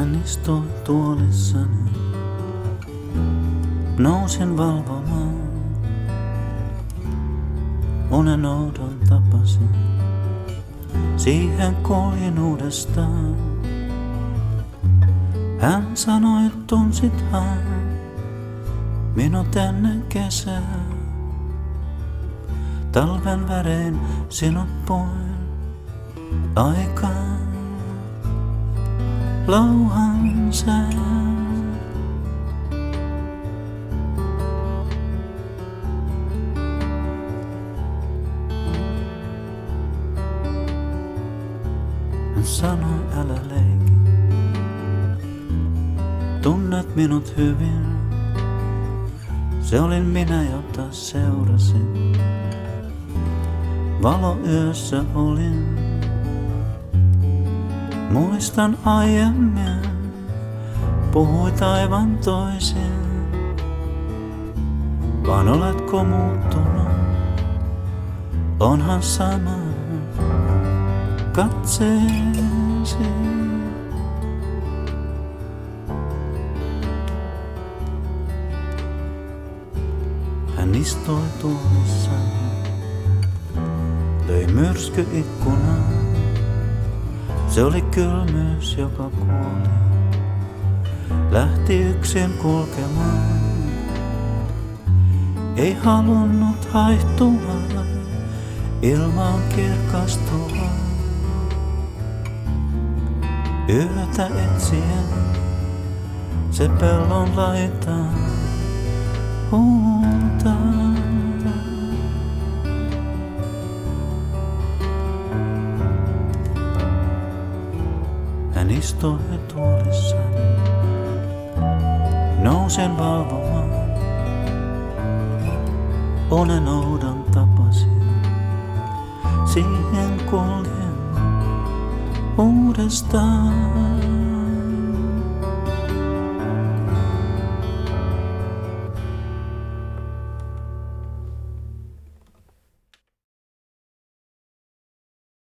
Hän istui tuolissani, nousin valvomaan. Unen oudon tapasin, siihen kuljin uudestaan. Hän sanoi, tunsithan minut ennen kesää. Talven värein sinut puin aikaan. Louhan sää. Hän sanoi, älä leiki. Tunnet minut hyvin. Se olin minä, jota seurasin. Valo yössä olin. Muistan aiemmin, puhuit aivan toisin. Vaan oletko muuttunut? Onhan sama katseesi. Hän istui tuolissani, löi myrsky ikkunaan. Se oli kylmyys, joka kuoli. Lähti yksin kulkemaan. Ei halunnut haihtua, ilmaan kirkastua. Yötä etsien, se pellon laitaan huutaa. Hän istui tuolissani, nousin valvomaan. Unen oudon tapasin, siihen kuljin uudestaan.